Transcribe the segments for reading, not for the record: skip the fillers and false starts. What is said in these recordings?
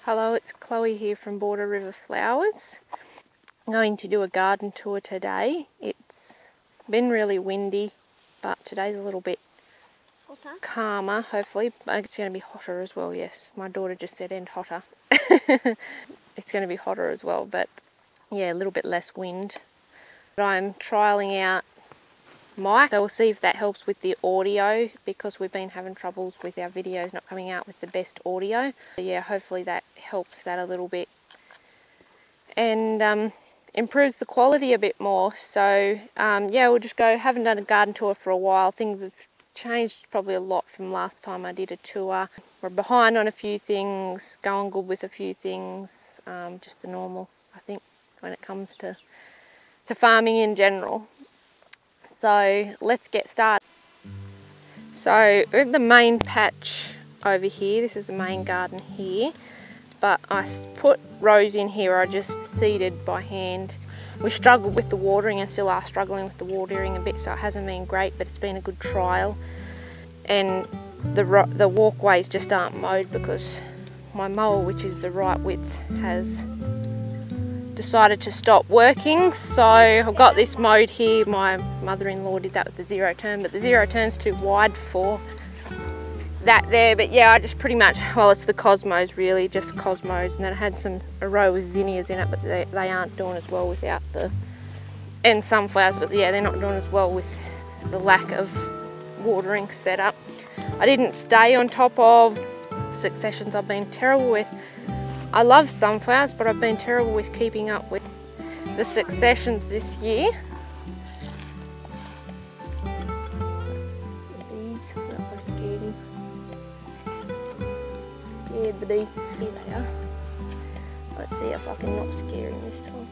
Hello, it's Chloe here from Border River Flowers. I'm going to do a garden tour today. It's been really windy, but today's a little bit calmer, hopefully. It's going to be hotter as well, yes. My daughter just said and hotter. It's going to be hotter as well, but yeah, a little bit less wind. But I'm trialling out mic, so we'll see if that helps with the audio, because we've been having troubles with our videos not coming out with the best audio. So yeah, hopefully that helps that a little bit and improves the quality a bit more. So yeah, we'll just go. Haven't done a garden tour for a while. Things have changed probably a lot from last time I did a tour. We're behind on a few things, going good with a few things, just the normal, I think, when it comes to farming in general. So let's get started. So we're at the main patch over here. This is the main garden here, but I put rows in here I just seeded by hand. We struggled with the watering and still are struggling with the watering a bit, so it hasn't been great, but it's been a good trial. And the walkways just aren't mowed because my mower, which is the right width, has decided to stop working. So I've got this mowed here. My mother-in-law did that with the zero turn, but the zero turn's too wide for that there. But yeah, I just pretty much, well, it's the cosmos really, just cosmos, and then I had a row of zinnias in it, but they aren't doing as well without and sunflowers, but yeah, they're not doing as well with the lack of watering setup. I didn't stay on top of successions. I've been terrible with, I love sunflowers, but I've been terrible with keeping up with the successions this year. These, I'm scared. Scared, but here they are. Let's see if I can not scare him this time.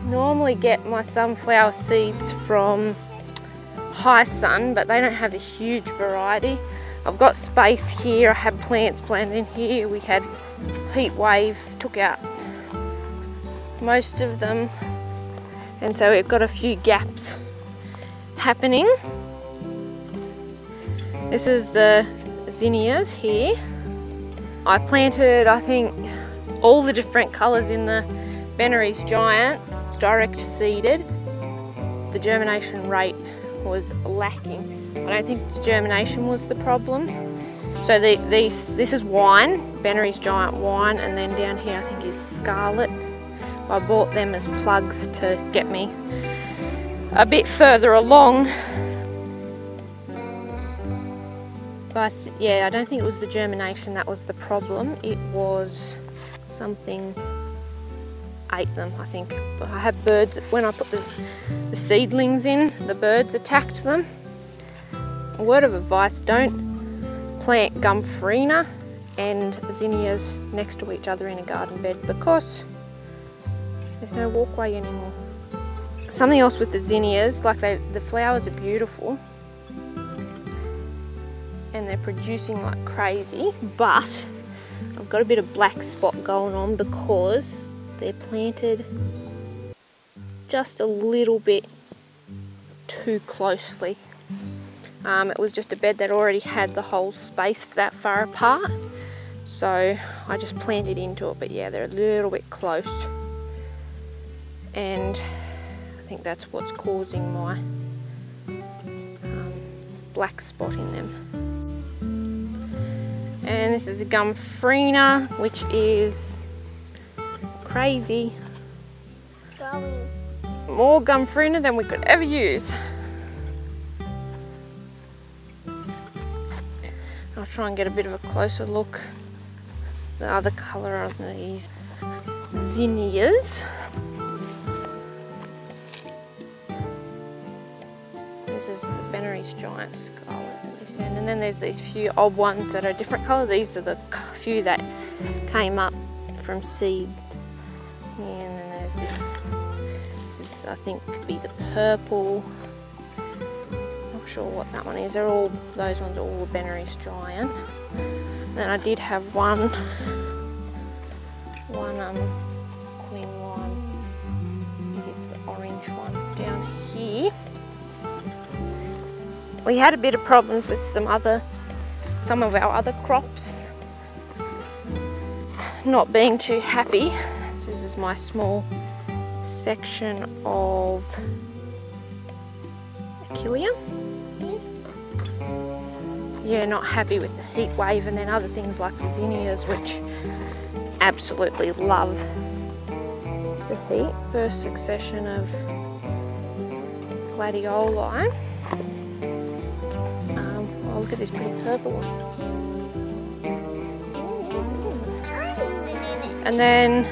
Normally get my sunflower seeds from High Sun, but they don't have a huge variety. I've got space here. I had plants planted in here. We had heat wave, took out most of them, and so we've got a few gaps happening. This is the zinnias here. I planted, I think, all the different colours in the Bennery's Giant, direct seeded. The germination rate was lacking. I don't think the germination was the problem. So this is wine, Bennery's Giant wine, and then down here I think is scarlet. I bought them as plugs to get me a bit further along. But yeah, I don't think it was the germination that was the problem. It was something ate them, I think. But I had birds, when I put the seedlings in, the birds attacked them. A word of advice, don't plant Gumfarina and zinnias next to each other in a garden bed because there's no walkway anymore. Something else with the zinnias, like the flowers are beautiful and they're producing like crazy, but I've got a bit of black spot going on because they're planted just a little bit too closely. It was just a bed that already had the whole spaced that far apart, so I just planted into it, but yeah, they're a little bit close, and I think that's what's causing my black spot in them. And this is a Gumfarina, which is crazy. More Gumfarina than we could ever use. I'll try and get a bit of a closer look. It's the other colour on these zinnias. This is the Bennery's Giant Scarlet. And then there's these few odd ones that are a different colour. These are the few that came up from seed. Yeah, and then there's this. This is, I think, could be the purple. Not sure what that one is. They're all, those ones are all the Bennery's Giant. Then I did have one queen lime. I think it's the orange one down here. We had a bit of problems with some other some of our other crops not being too happy. This is my small section of Achillea. Yeah, not happy with the heat wave, and then other things like the zinnias, which absolutely love the heat. First succession of gladioli. Oh, look at this pretty purple one. And then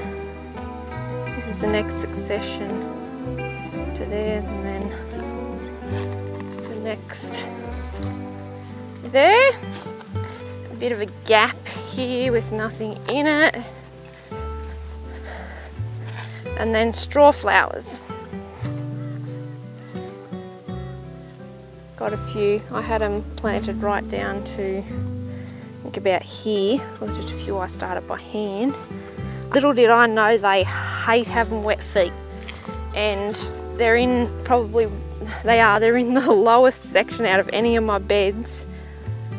this is the next succession to there, and then the next there. A bit of a gap here with nothing in it. And then strawflowers. Got a few. I had them planted right down to, I think about here. There was just a few I started by hand. Little did I know they hate having wet feet, and they're in they're in the lowest section out of any of my beds.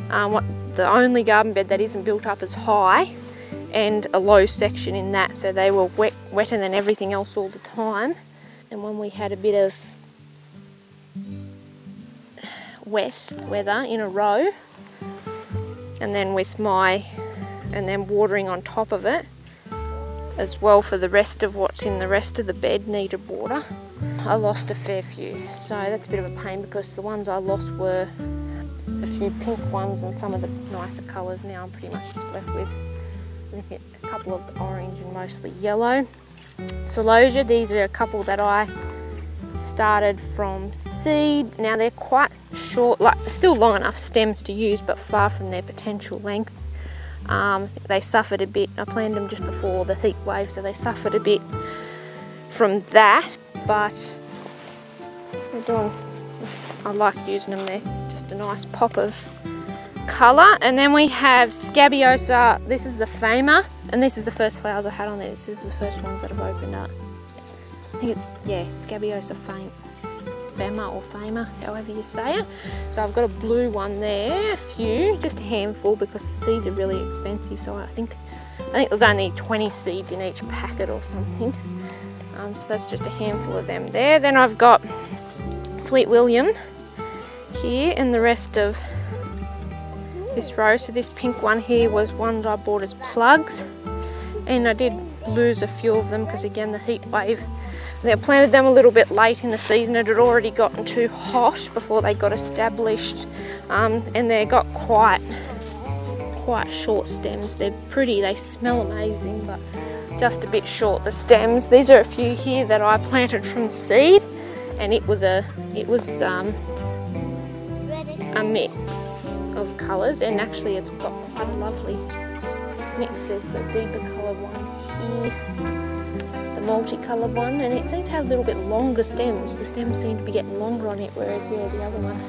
The only garden bed that isn't built up as high, and a low section in that, so they were wetter than everything else all the time. And when we had a bit of wet weather in a row, and then watering on top of it as well for the rest of what's in the rest of the bed needed water, I lost a fair few. So that's a bit of a pain, because the ones I lost were a few pink ones and some of the nicer colours. Now I'm pretty much just left with, I think, a couple of orange and mostly yellow. Celosia, these are a couple that I started from seed. Now they're quite short, like still long enough stems to use, but far from their potential length. I think they suffered a bit. I planted them just before the heat wave, so they suffered a bit from that, but I like using them. They're just a nice pop of colour. And then we have scabiosa. This is the Fama, and this is the first flowers I had on there. This is the first ones that have opened up. I think it's, yeah, scabiosa Fama or Fama, however you say it. So I've got a blue one there, a few, just a handful, because the seeds are really expensive. So I think there's only 20 seeds in each packet or something. So that's just a handful of them there. Then I've got Sweet William here, and the rest of this row. So this pink one here was ones I bought as plugs, and I did lose a few of them because, again, the heat wave. I planted them a little bit late in the season. It had already gotten too hot before they got established, and they got quite short stems. They're pretty, they smell amazing, but just a bit short, the stems. These are a few here that I planted from seed, and it was a mix of colours, and actually it's got quite a lovely mix. There's the deeper coloured one here, the multicoloured one, and it seems to have a little bit longer stems. The stems seem to be getting longer on it, whereas, yeah, the other one's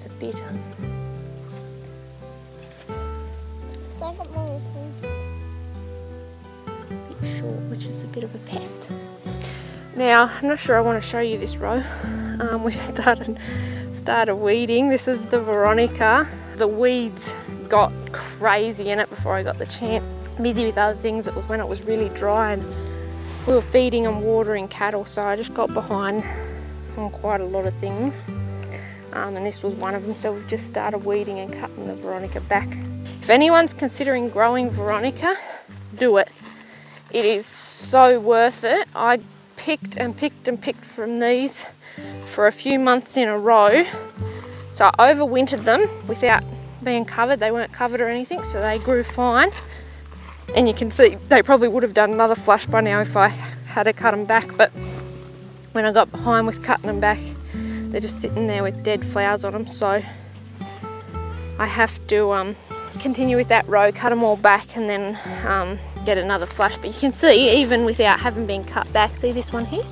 a bit short, which is a bit of a pest. Now, I'm not sure I want to show you this row. We started weeding. This is the Veronica. The weeds got crazy in it before I got the chance. Busy with other things. It was when it was really dry and we were feeding and watering cattle, so I just got behind on quite a lot of things. And this was one of them, so we've just started weeding and cutting the Veronica back. If anyone's considering growing Veronica, do it. It is so worth it. I picked and picked and picked from these for a few months in a row. So I overwintered them without being covered. They weren't covered or anything, so they grew fine. And you can see they probably would have done another flush by now if I had to cut them back, but when I got behind with cutting them back, they're just sitting there with dead flowers on them. So I have to continue with that row, cut them all back, and then get another flush. But you can see, even without having been cut back, see this one here?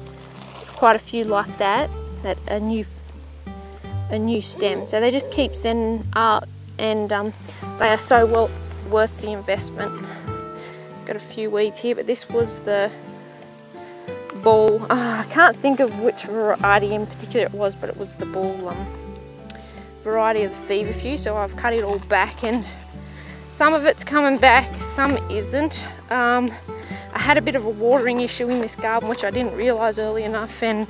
Quite a few like that a new stem. So they just keep sending out, and they are so well worth the investment. Got a few weeds here, but this was the ball. I can't think of which variety in particular it was, but it was the ball variety of the feverfew, so I've cut it all back, and some of it's coming back, some isn't. I had a bit of a watering issue in this garden, which I didn't realise early enough, and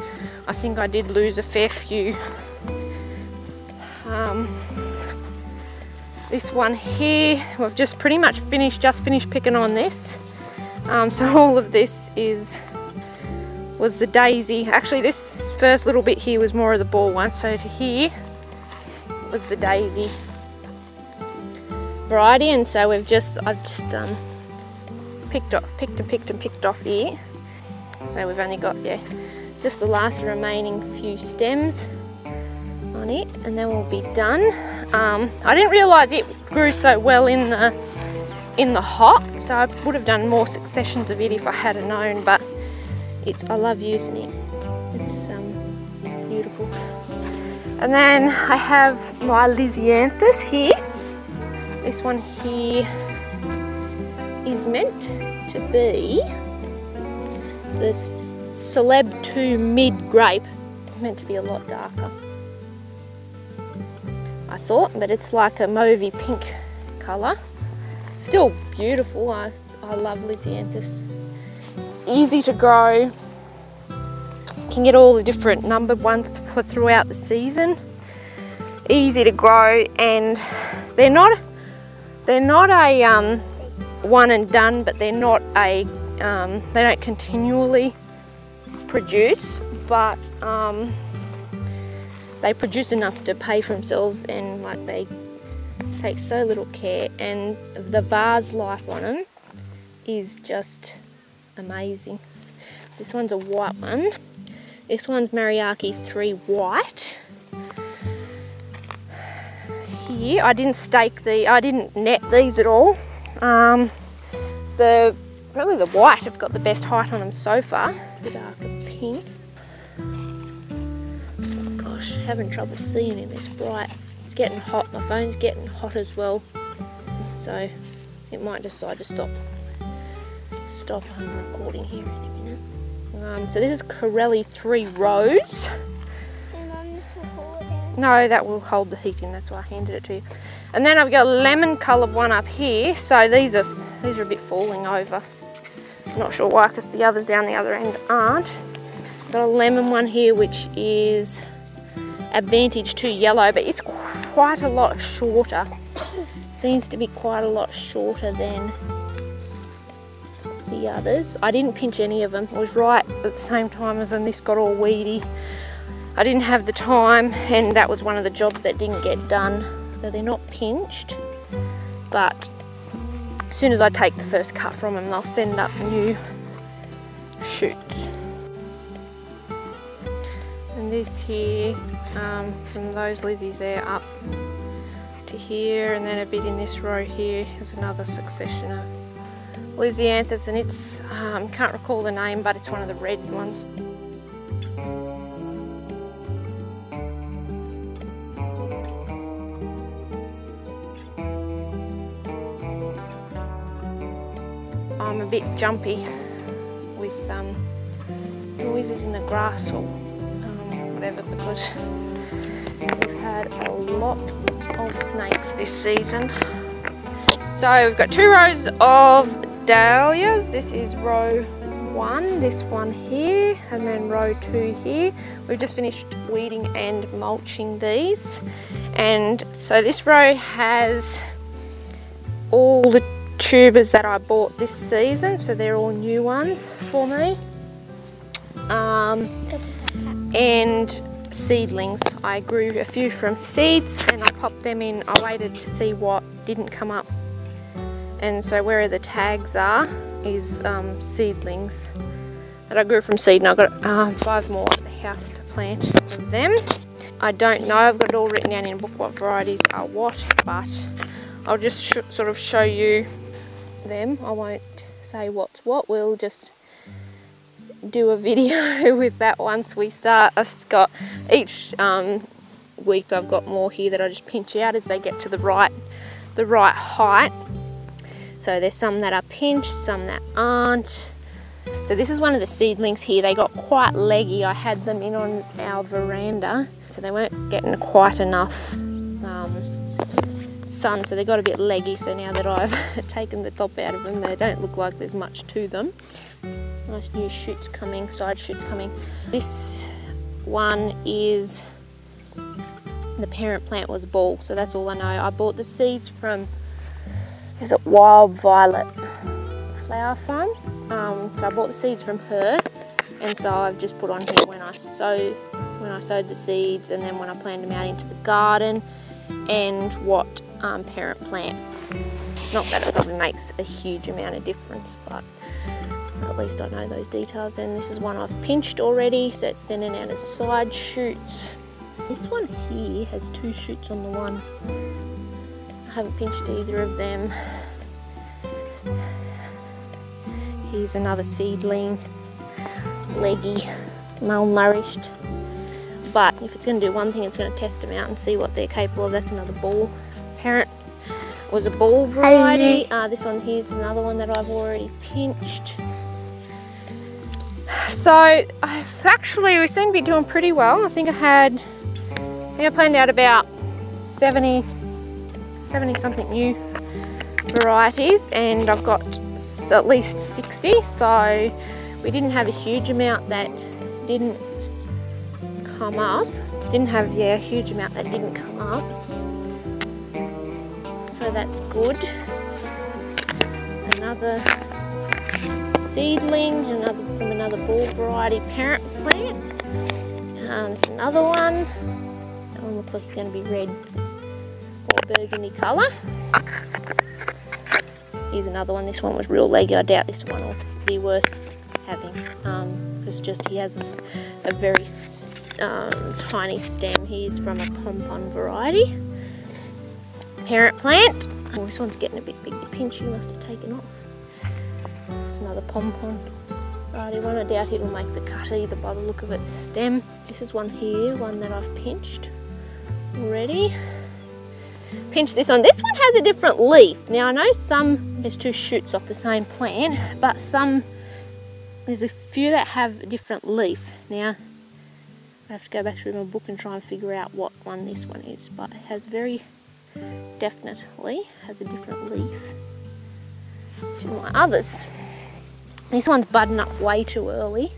I think I did lose a fair few. This one here, we've just pretty much finished picking on this. So all of this was the daisy. Actually, this first little bit here was more of the ball one, so to here was the daisy variety, and so I've just picked off here. So we've only got, yeah, just the last remaining few stems on it, and then we'll be done. I didn't realise it grew so well in the hot, so I would have done more successions of it if I had known, but I love using it. It's beautiful. And then I have my lianas here. This one here is meant to be the Celeb 2 Mid Grape. It's meant to be a lot darker, I thought, but it's like a mauvey pink colour. Still beautiful. I love lianas. Easy to grow. Can get all the different numbered ones for throughout the season. Easy to grow, and they're not a one and done, but they're not a they don't continually produce, but they produce enough to pay for themselves, and like they take so little care, and the vase life on them is just amazing. So this one's a white one. This one's Mariaki 3 white. Here I didn't net these at all. Probably the white have got the best height on them so far. The darker pink. Oh gosh, having trouble seeing in this bright. It's getting hot. My phone's getting hot as well, so it might decide to stop recording here in a minute. So this is Corelli 3 Rose. No, that will hold the heat in, that's why I handed it to you. And then I've got a lemon coloured one up here. So these are a bit falling over. I'm not sure why, because the others down the other end aren't. I've got a lemon one here, which is Advantage 2 yellow, but it's quite a lot shorter. Seems to be quite a lot shorter than the others. I didn't pinch any of them. It was right at the same time as them. This got all weedy. I didn't have the time, and that was one of the jobs that didn't get done. So they're not pinched, but as soon as I take the first cut from them, they'll send up new shoots. And this here, from those lizzies there up to here, and then a bit in this row here is another succession of lianas, and it's, can't recall the name, but it's one of the red ones. I'm a bit jumpy with noises in the grass or whatever, because we've had a lot of snakes this season. So we've got 2 rows of dahlias. This is row 1, this one here, and then row 2 here. We've just finished weeding and mulching these, and so this row has all the tubers that I bought this season, so they're all new ones for me, and seedlings. I grew a few from seeds and I popped them in. I waited to see what didn't come up, and so where the tags are is seedlings that I grew from seed, and I've got 5 more at the house to plant of them. I don't know, I've got it all written down in a book what varieties are what, but I'll just sort of show you them. I won't say what's what, we'll just do a video with that once we start. I've got each week I've got more here that I just pinch out as they get to the right height. So there's some that are pinched, some that aren't. So this is one of the seedlings here. They got quite leggy. I had them in on our veranda, so they weren't getting quite enough sun, so they got a bit leggy. So now that I've taken the top out of them, they don't look like there's much to them. Nice new shoots coming, side shoots coming. This one is, the parent plant was a ball, so that's all I know. I bought the seeds from, is it Wild Violet Flower Farm? So I bought the seeds from her, and so I've just put on here when I sowed the seeds, and then when I planted them out into the garden, and what parent plant. Not that it probably makes a huge amount of difference, but at least I know those details. And this is one I've pinched already, so it's sending out its side shoots. This one here has 2 shoots on the one. I haven't pinched either of them. Here's another seedling, leggy, malnourished. But if it's going to do one thing, it's going to test them out and see what they're capable of. That's another ball. Parent was a ball variety. This one here's another one that I've already pinched. So we seem to be doing pretty well. I think I planned out about 70 something new varieties, and I've got at least 60. So we didn't have a huge amount that didn't come up. A huge amount that didn't come up. So that's good. Another seedling, from another ball variety parent plant. There's another one. That one looks like it's going to be red or burgundy colour. Here's another one. This one was real leggy. I doubt this one will be worth having, because he has a very tiny stem. He's from a pompon variety parent plant. Oh, this one's getting a bit big to pinch. You must have taken off. It's another pompon variety one. I doubt it'll make the cut either by the look of its stem. This is one here, one that I've pinched already. Pinch this one. This one has a different leaf. Now I know there's 2 shoots off the same plant, but there's a few that have a different leaf. Now I have to go back through my book and try and figure out what one this one is, but it has definitely has a different leaf to my others. This one's budding up way too early,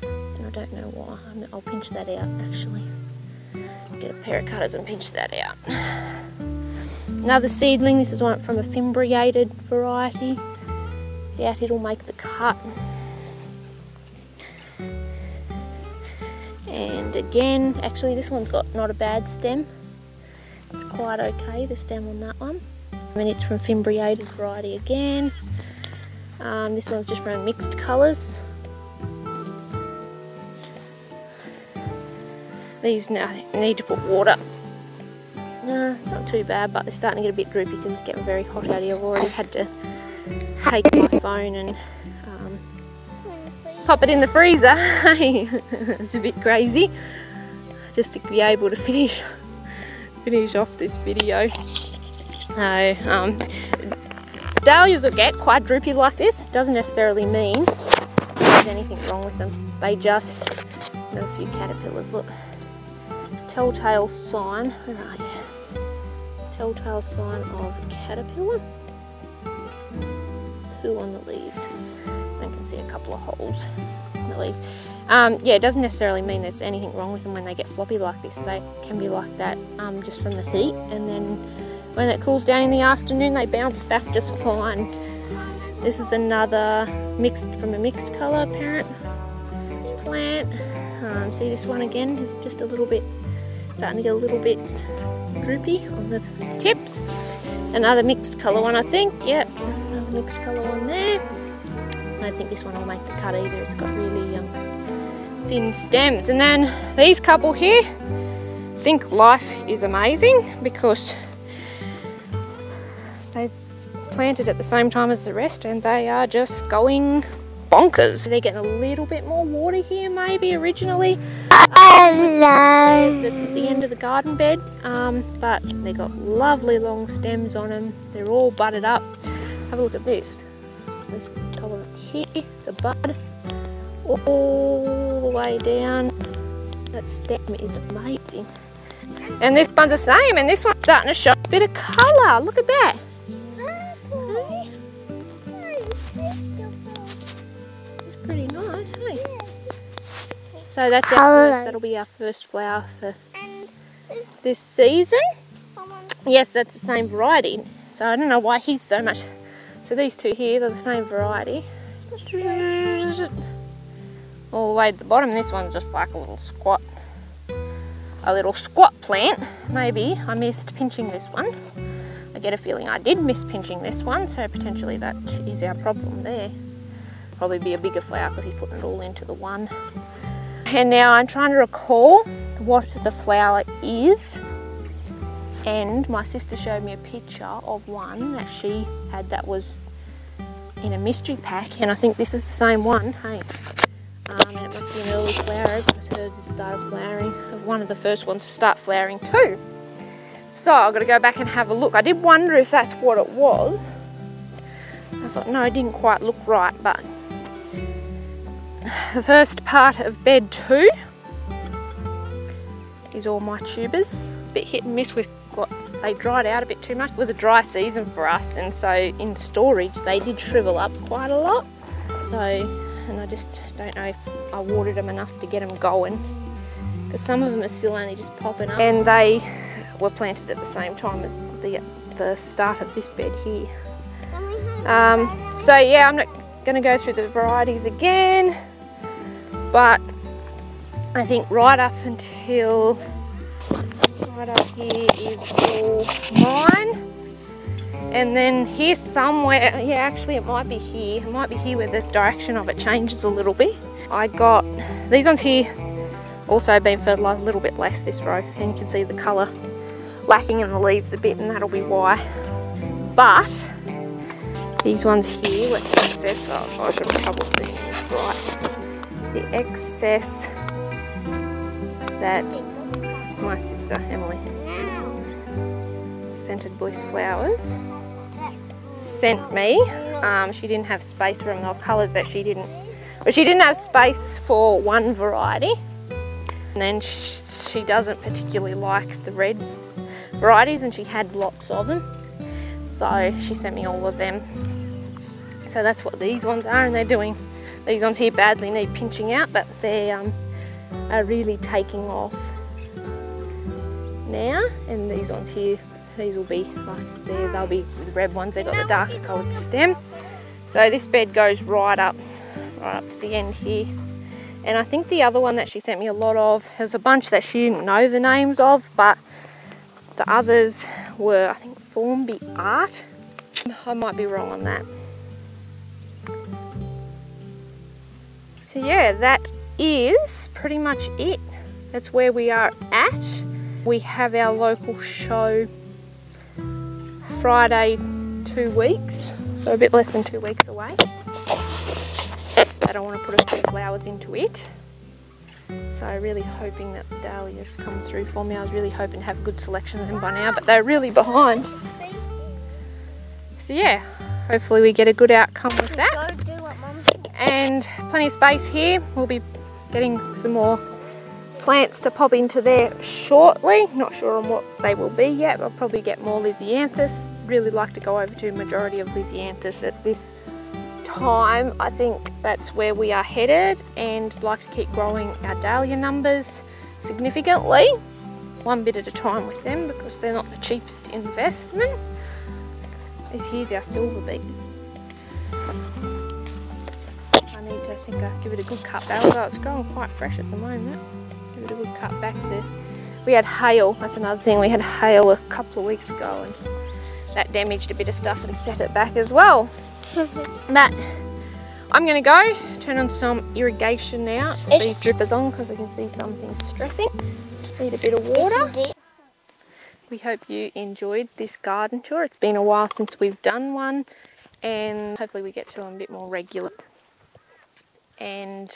and I don't know why. I'll pinch that out actually. Get a pair of cutters and pinch that out. Another seedling. This is one from a fimbriated variety. Doubt it'll make the cut. And again, actually this one's got not a bad stem. It's quite okay, the stem on that one. And it's from fimbriated variety again. This one's just from mixed colours. These now need to put water. No, it's not too bad, but they're starting to get a bit droopy because it's getting very hot out here. I've already had to take my phone and pop it in the freezer. It's a bit crazy just to be able to finish off this video. Dahlias will get quite droopy like this. Doesn't necessarily mean there's anything wrong with them. They just got a few caterpillars. Look, telltale sign. Where are you? Telltale sign of caterpillar. Poo on the leaves. I can see a couple of holes in the leaves. Yeah, it doesn't necessarily mean there's anything wrong with them when they get floppy like this. They can be like that just from the heat, and then when it cools down in the afternoon they bounce back just fine. This is another from a mixed colour parent plant. See this one again is just a little bit, starting to get a little bit droopy on the tips. Another mixed colour one, I think. Yep, another mixed colour one there. I don't think this one will make the cut either. It's got really thin stems. And then these couple here, think life is amazing because they planted at the same time as the rest and they are just going bonkers. They're getting a little bit more water here maybe originally. That's at the end of the garden bed, but they've got lovely long stems on them. They're all budded up. Have a look at this. This is the top of it here. It's a bud all the way down. That stem is amazing. And this one's the same, and this one's starting to show a bit of colour. Look at that. It's pretty nice, hey? So that's our first, that'll be our first flower for this season. Yes, that's the same variety. So I don't know why he's so much. So these two here, they're the same variety. All the way to the bottom. This one's just like a little squat plant. Maybe I missed pinching this one. I get a feeling I did miss pinching this one, so potentially that is our problem there. Probably be a bigger flower because he's putting it all into the one. And now I'm trying to recall what the flower is. And my sister showed me a picture of one that she had that was in a mystery pack, and I think this is the same one, hey? And it must be an early flower because hers has started flowering, of one of the first ones to start flowering too. So I've got to go back and have a look. I did wonder if that's what it was. I thought, no, it didn't quite look right, but the first part of bed 2 is all my tubers. It's a bit hit and miss with what they dried out a bit too much. It was a dry season for us, and so in storage they did shrivel up quite a lot. So, and I just don't know if I watered them enough to get them going, because some of them are still only just popping up, and they were planted at the same time as the start of this bed here. So yeah, I'm not going to go through the varieties again, but I think right up until right up here is all mine. And then here somewhere, yeah, actually it might be here. It might be here where the direction of it changes a little bit. I got these ones here, also been fertilised a little bit less this row, and you can see the colour lacking in the leaves a bit, and that'll be why. But these ones here with excess, oh, I should have trouble seeing this right. The excess that my sister Emily, Scented Bliss Flowers, sent me. She didn't have space for them. There were colours that she didn't, but she didn't have space for one variety. And then she doesn't particularly like the red varieties, and she had lots of them. So she sent me all of them. So that's what these ones are, and they're doing, these ones here badly need pinching out, but they are really taking off now. And these ones here, these will be like they'll be the red ones. They've got the darker coloured stem. So this bed goes right up to the end here. And I think the other one that she sent me a lot of, there's a bunch that she didn't know the names of, but the others were, I think, Formby Art. I might be wrong on that. So yeah, that is pretty much it. That's where we are at. We have our local show Friday 2 weeks, so a bit less than 2 weeks away. I don't want to put a few flowers into it. So really hoping that the dahlias come through for me. I was really hoping to have a good selection of them by now, but they're really behind. So yeah, hopefully we get a good outcome with that. And plenty of space here. We'll be getting some more plants to pop into there shortly. Not sure on what they will be yet. I'll probably get more lisianthus. Really like to go over to a majority of lisianthus at this time. I think that's where we are headed, and like to keep growing our dahlia numbers significantly, one bit at a time with them, because they're not the cheapest investment. This here's our silver beet. I need to give it a good cut back, although it's growing quite fresh at the moment. Give it a good cut back there. We had hail, that's another thing. We had hail a couple of weeks ago, and that damaged a bit of stuff and set it back as well. But I'm going to go turn on some irrigation now. Put these drippers on because I can see something stressing. Need a bit of water. We hope you enjoyed this garden tour. It's been a while since we've done one, and hopefully we get to them a bit more regular. And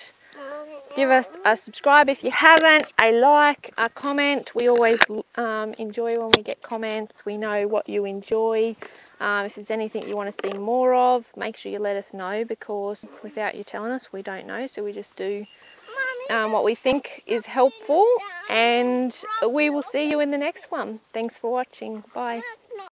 give us a subscribe if you haven't, a like, a comment. We always enjoy when we get comments. We know what you enjoy. If there's anything you want to see more of, make sure you let us know, because without you telling us, we don't know. So we just do what we think is helpful, and we will see you in the next one. Thanks for watching. Bye.